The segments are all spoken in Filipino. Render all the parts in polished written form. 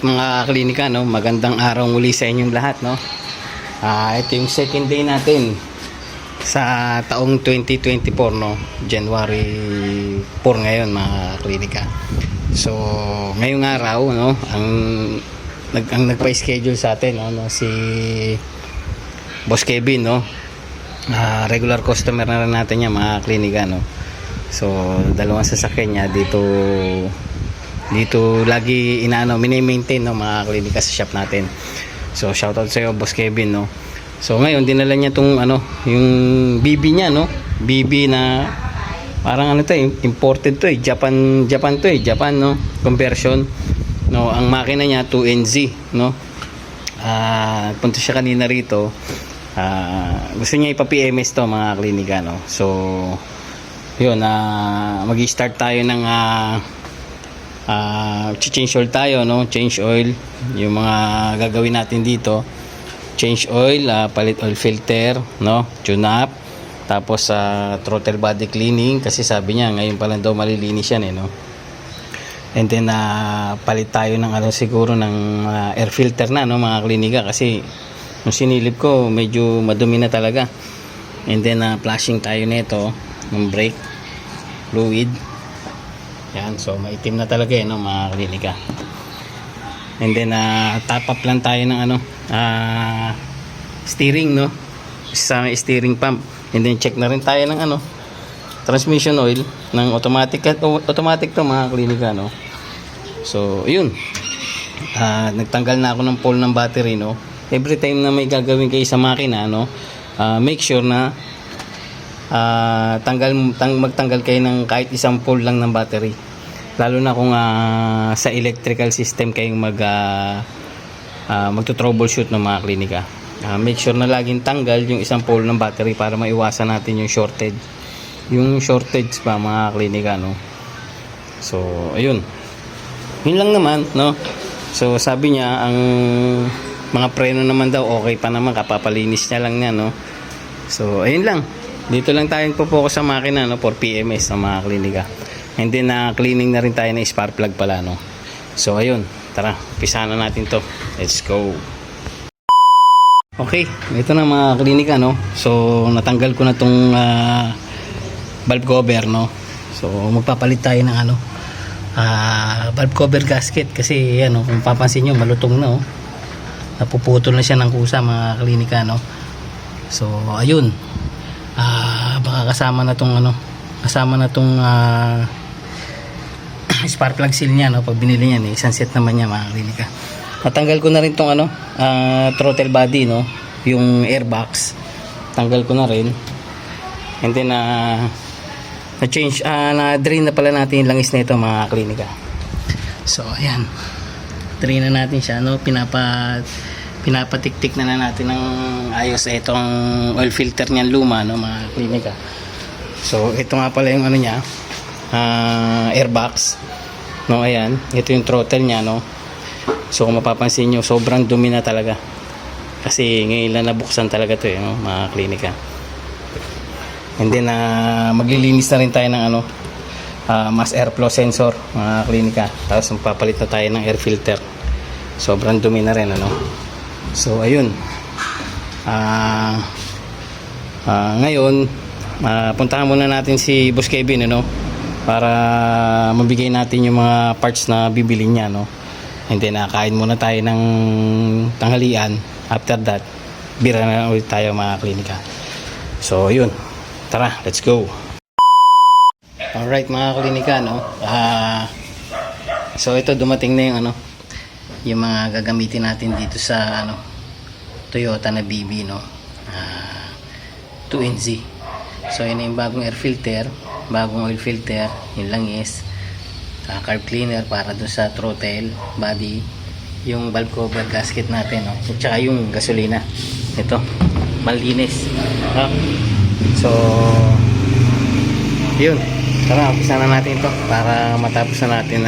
Alright mga klinika, no? Magandang araw muli sa inyong lahat, no? Ito yung second day natin sa taong 2024, no? January 4 ngayon mga klinika. So ngayong araw, no, ang nagpa-schedule sa atin, no, si Boss Kevin, no? Regular customer na rin natin yan mga klinika, no? So dalawang sasakyan niya dito lagi mini-maintain, no, mga klinika sa shop natin. So shoutout sa iyo Boss Kevin, no. So ngayon dinala niya tong yung BB niya, no. BB na parang imported to, Japan to, no, conversion, no. Ang makina niya 2NZ, no. Punta siya kanina rito. Gusto niya ipa-PMS to mga klinika, no. So yun, mag-i-start tayo ng change oil tayo, no. Change oil yung mga gagawin natin dito. Change oil, palit oil filter, no, tune up, tapos throttle body cleaning kasi sabi niya ngayon pa lang daw malilinis yan, no. And then palit tayo ng siguro ng air filter na, no, mga klinika, kasi yung sinilip ko medyo madumi na talaga. And then flashing tayo nito ng brake fluid. Yan, so maitim na talaga, no, mga klinika. And then top up lang tayo ng steering, no, sa steering pump. And then check na rin tayo ng transmission oil ng automatic to mga klinika, no. So yun, nagtanggal na ako ng pole ng battery, no. Every time na may gagawin kayo sa makina, no, make sure na magtanggal kayo ng kahit isang pole lang ng battery, lalo na kung sa electrical system kayong magto-troubleshoot ng mga klinika. Make sure na laging tanggal yung isang pole ng battery para maiwasan natin yung shortage pa mga klinika, no. So ayun, yun lang naman, no. So sabi niya ang mga preno naman daw okay pa naman, kapapalinis niya lang niya, no. So ayun lang, dito lang tayong po-focus sa makina, no, for PMS sa mga klinika. And then cleaning na rin tayo ng spark plug pala, no. So ayun, tara, umpisahan na natin to. Let's go. Okay, ito na mga klinika, no. So natanggal ko na tong valve cover, no. So magpapalit tayo ng valve cover gasket kasi kung papansin nyo malutong na, oh. Napuputol na siya ng kusa mga klinika, no. So ayun, baka kasama na tong spark plug seal niya, no, pag binili niya, isang set naman niya mga klinika. Natanggal ko na rin tong throttle body, no, yung airbox tanggal ko na rin. And then na-change, na-drain na pala natin yung langis nito mga klinika. So ayan, drain na natin siya, no. Pinapatiktik na natin ng ayos itong oil filter niyan luma, no, mga klinika. So ito nga pala yung niya, airbox, no. Ayan, ito yung throttle niya, no. So kung mapapansin nyo, sobrang dumi na talaga kasi ngayon lang nabuksan talaga to, no, mga klinika. And then maglilinis na rin tayo ng mass airflow sensor mga klinika, tapos papalit na tayo ng air filter. Sobrang dumi na rin, so ayun, ngayon puntahan muna natin si Boss Kevin, para mabigay natin yung mga parts na bibili niya, no. And then kain muna tayo ng tanghalian. After that, bira na ulit tayo mga klinika. So yun, tara, let's go. Alright mga klinika, no. So ito, dumating na yung yung mga gagamitin natin dito sa Toyota na BB, no. 2NZ. So yun yung bagong air filter, bagong oil filter, yung langis, carb cleaner para doon sa throttle body, yung valve cover gasket natin, no, at saka yung gasolina. Ito, malinis, no? So yun, tara, umpisa na natin ito para matapos na natin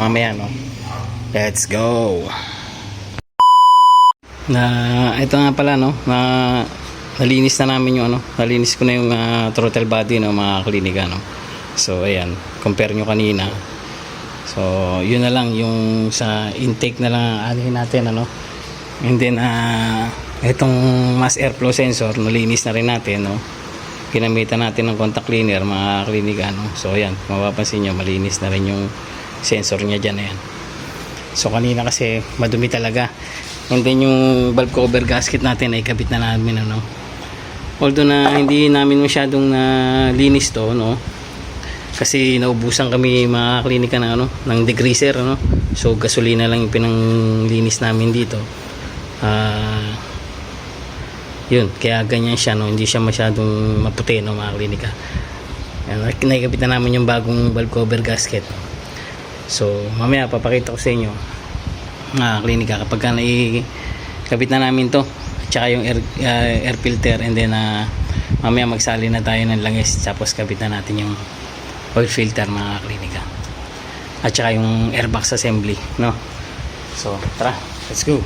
mamaya, no. Let's go. Ito nga pala, no, nalinis na namin yung nalinis ko na yung throttle body, no, mga klinika, no. So ayan, compare nyo kanina. So yun na lang yung sa intake na lang aanihin natin, ano. And then itong mass airflow sensor nalinis na rin natin, no. Ginamitan natin ng contact cleaner, mga klinika, no. So ayan, mapapansin nyo malinis na rin yung sensor nya dyan. Ayan. So kanina kasi madumi talaga. And then yung valve cover gasket natin ay kabit na namin, ano. Although na hindi namin masyadong linis to, no, kasi naubusan kami mga klinika ng, ano, ng degreaser, ano. So gasolina lang yung pinanglinis namin dito. Yun, kaya ganyan siya, no, hindi siya masyadong maputi, no, mga klinika. Naikabit na namin yung bagong valve cover gasket. So mamaya papakita ko sa inyo, mga klinika, kapag ka naikabit na namin to, tsaka yung air filter, and then mamaya magsali na tayo ng langis, tapos kabit na natin yung oil filter, mga klinika, at tsaka yung airbox assembly, no. So tara, let's go.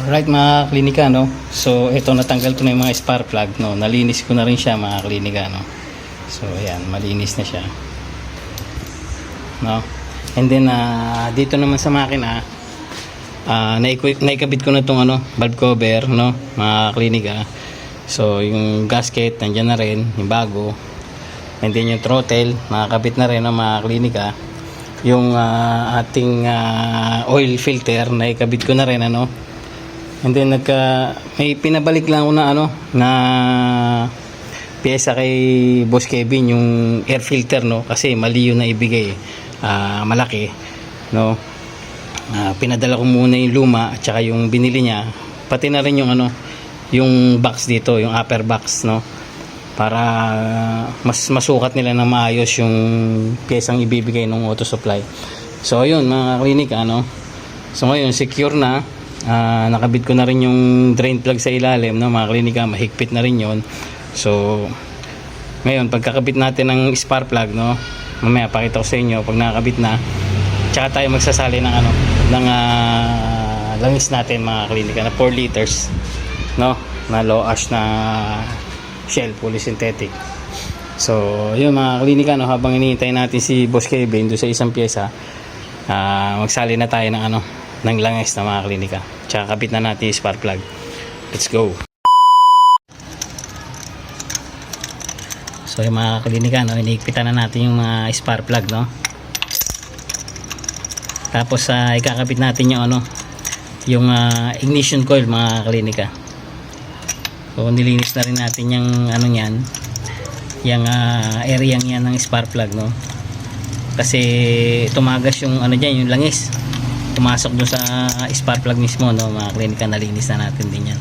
Alright, mga klinika, no. So ito, natanggal ko na yung mga spark plug, no. Nalinis ko na rin siya, mga klinika, no. So ayan, malinis na siya, no. And then dito naman sa makina, naikabit ko na itong, ano, valve cover, no, mga klinika. So yung gasket nandiyan na rin, yung bago. And then yung throttle nakakabit na rin, no, mga klinika. Yung ating oil filter naikabit ko na rin, ano. And then may pinabalik lang ako na, ano, na pyesa kay Boss Kevin, yung air filter, no, kasi mali yun na ibigay, malaki, no. Pinadala ko muna yung luma at saka yung binili niya, pati na rin yung, ano, yung box dito, yung upper box, no, para mas masukat nila na maayos yung pyesang ibibigay ng auto supply. So ayun, mga klinika, ano. So ngayon secure na, nakabit ko na rin yung drain plug sa ilalim, no, mga klinika, mahigpit na rin yon. So ngayon pagkakabit natin ng spark plug, no, mamaya pakita ko sa inyo pag nakakabit na, tsaka tayo magsasali ng, ano, ng langis natin, mga klinika, na 4 liters, no, na low ash na shell, polysynthetic. So yun, mga klinika, no, habang hinihintay natin si Boss Kevin doon sa isang pyesa, magsali na tayo ng, ano, ng langis na, mga klinika, tsaka kabit na natin yung spark plug. Let's go. So yung mga klinika, no, hinihigpitan na natin yung mga spark plug, no. Tapos ikakabit natin yung, ano, yung ignition coil, mga klinika. So nilinis na rin natin yung, ano, niyan, yung area niyan ng spark plug, no, kasi tumagas yung, ano, diyan, yung langis pumasok doon sa spark plug mismo, no, mga klinika. Nalinis na natin din yan.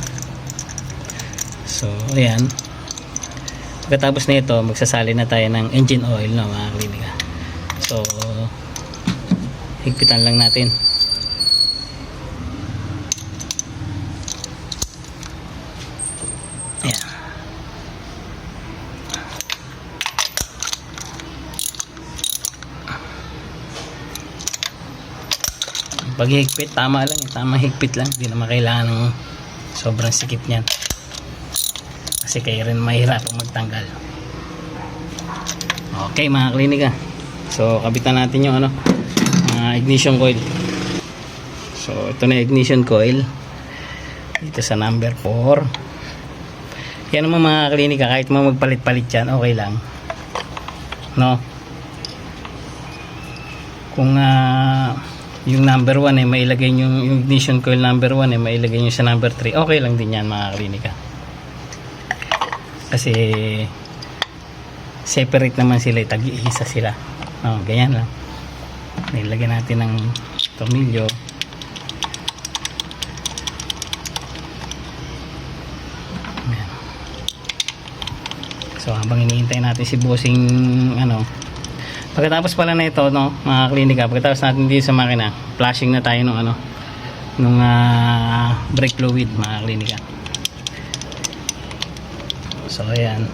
So ayan, pagkatapos na ito magsasali na tayo ng engine oil, no, mga klinika. So higpitan lang natin. Ayan. Pag higpit, tama lang, tama higpit lang, hindi naman kailangan ng sobrang sikip niyan, kasi kayo rin mahirap magtanggal. Okay, mga klinika, so kabitan natin yung, ano, ignition coil. So ito na ignition coil dito sa number 4. Yan naman, mga klinika, kahit magpalit-palit yan, okay lang, no. Kung yung number 1 ay mailagay yung ignition coil number 1 ay mailagay nyo sa number 3, okay lang din yan, mga klinika, kasi separate naman sila, tag-iisa sila, ganyan lang. Nilagyan natin ng tornilyo. Ayan. So habang hinihintay natin si bossing, ano, pagkatapos pala na ito, no, mga klinika, pagkatapos natin dito sa makina, flashing na tayo ng, ano, nung brake fluid, mga klinika. So ayan,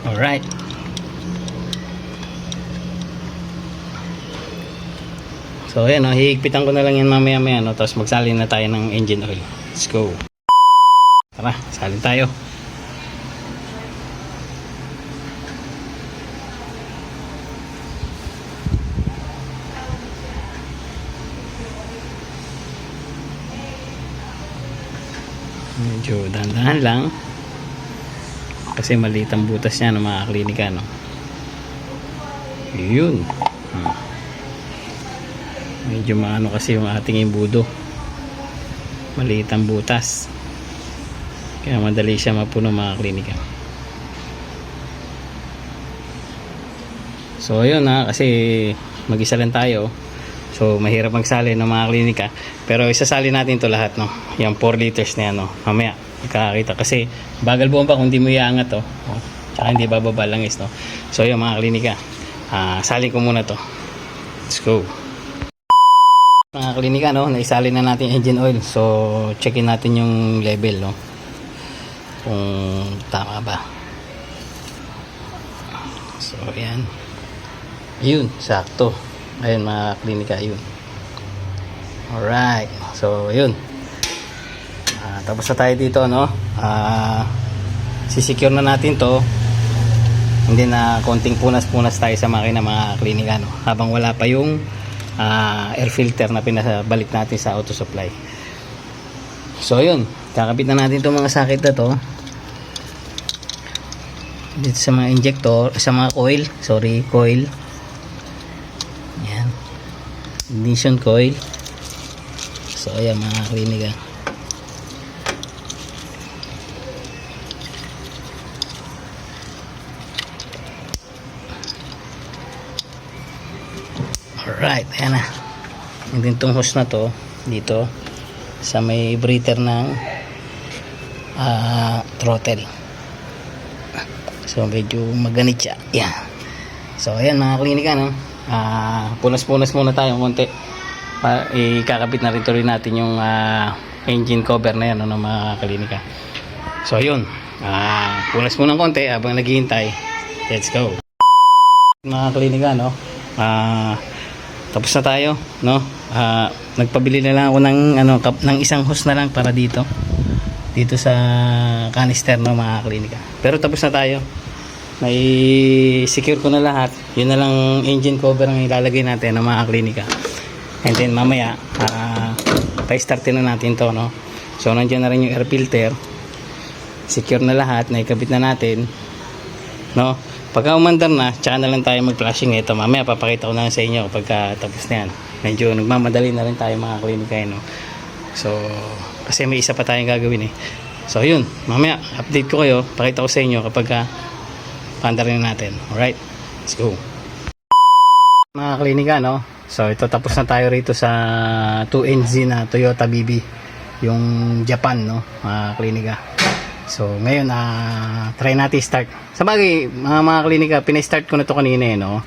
alright. So ayan, no, hihigpitan ko na lang yan mamaya maya, no, tapos magsalin na tayo ng engine oil. Let's go. Tara, salin tayo. Medyo dahan-dahan lang. Kasi maliit ang butas niya ng mga klinika, no? Yun. Medyo maano kasi yung ating imbudo. Maliit ang butas. Kaya madali siya mapuno mga klinika. So ayun kasi mag-isa lang tayo. So mahirap magsali ng mga klinika. Pero isasali natin to lahat, no? Yung 4 liters na yan, no? Mamaya makakita kasi bagal buwan pa kung hindi mo iangat to. Oh. Tsaka hindi bababa lang is, no? So yun mga klinika, sali ko muna to. Let's go. Mga klinika, no? Naisali na natin engine oil. So checkin natin yung level, no? Kung tama ba. So ayan. Yun, sakto. Ayun mga klinika, yun. Alright. So yun. Tapos na tayo dito, no? Sisecure na natin to. Hindi na konting punas-punas tayo sa makina mga klinika, no? Habang wala pa yung air filter na pinabalik natin sa auto supply. So yun, kakabit na natin itong mga sakit na to dito sa mga injector, sa mga coil. Yan, ignition coil. So ayan mga klinika. Alright, ayan na. Yung itong hose na to dito sa may breather ng throttle. So medyo maganit siya. Yan. So ayan mga klinika, no? Punas-punas muna tayo konti. Ikakabit na rin natin yung engine cover na yan, no, ng mga klinika. So ayun. Punas muna konti habang naghihintay. Let's go. Mga klinika, no? Tapos na tayo, no? Nagpabili na lang ako ng isang hose na lang para dito sa canister, no, mga klinika. Pero tapos na tayo. May secure ko na lahat. Yun na lang engine cover ang ilalagay natin ng mga klinika. And then mamaya pa-startin na natin to, no? So nandiyan na rin yung air filter. Secure na lahat, naikabit na natin, no? Pagka umandar na, tsaka na lang tayo mag-flashing ito. Mamaya papakita ko na lang sa inyo kapag tapos na yan. Medyo nagmamadali na rin tayo mga klinika, no? So, kasi may isa pa tayong gagawin, eh. So, yun. Mamaya, update ko kayo. Pakita ko sa inyo kapag paandarin na natin. Alright? Let's go. Mga klinika, no? So, ito tapos na tayo rito sa 2NZ na Toyota BB. Yung Japan, no? Mga klinika. So ngayon try natin start. Sa bagay mga klinika, pina-start ko na to kanina, eh, no?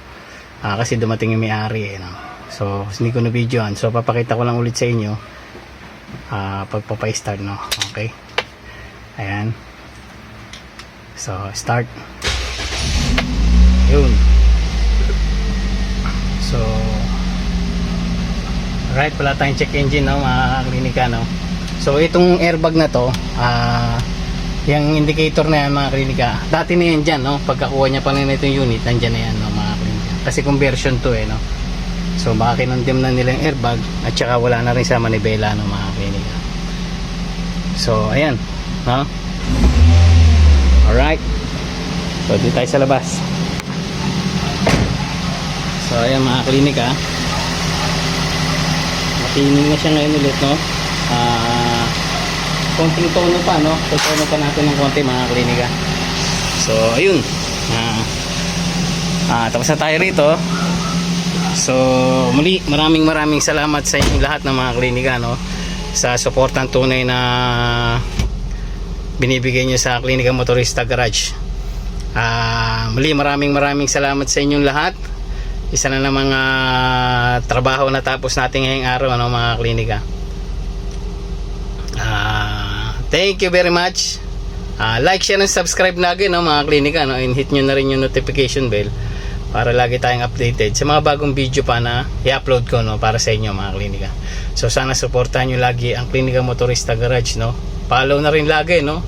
Kasi dumating yung may-ari, eh, no? So hindi ko na videoan. So papakita ko lang ulit sa inyo pagpapa-start, no? Okay. Ayan. So start. Yun. So right, wala tayong check engine, no, mga klinika, no? So itong airbag na to, yung indicator na yan mga klinika, dati na yan dyan, no? Pagkakuha niya pa rin itong unit, nandyan na yan, no, mga klinika. Kasi conversion to, eh, no? So baka kinondim na nila yung airbag at saka wala na rin sa manibela, no, mga klinika. So ayan, no? Alright. So dito tayo sa labas. So ayan mga klinika, matinig na siya ngayon ulit, no? Konting tono pa, no? Tono pa natin ng konti mga klinika. So ayun, tapos na tayo rito. So muli, maraming salamat sa inyong lahat ng mga klinika, no? Sa suportang tunay na binibigay nyo sa Klinika Motorista Garage. Muli, maraming salamat sa inyong lahat. Isa na ng mga trabaho na tapos natin ngayong araw, ano, mga klinika. Thank you very much. Like, share, and subscribe lagi, no, mga klinika, no? And hit nyo na rin yung notification bell para lagi tayong updated sa mga bagong video pa na i-upload ko, no, para sa inyo mga klinika. So sana suportahan nyo lagi ang Klinika Motorista Garage, no? Follow na rin lagi, no?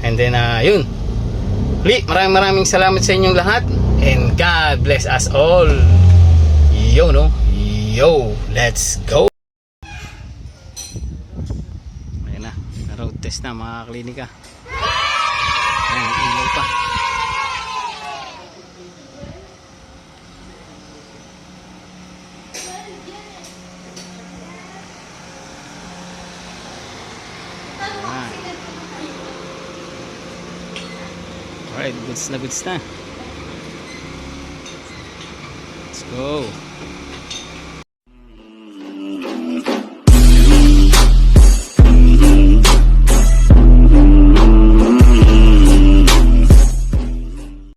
And then yun. Maraming salamat sa inyong lahat, and God bless us all. Yo, no? Yo, let's go. Ayan na, road test na mga klinika. Ayan, ilaw pa. Ayan. Alright, goods na goods na. Let's go.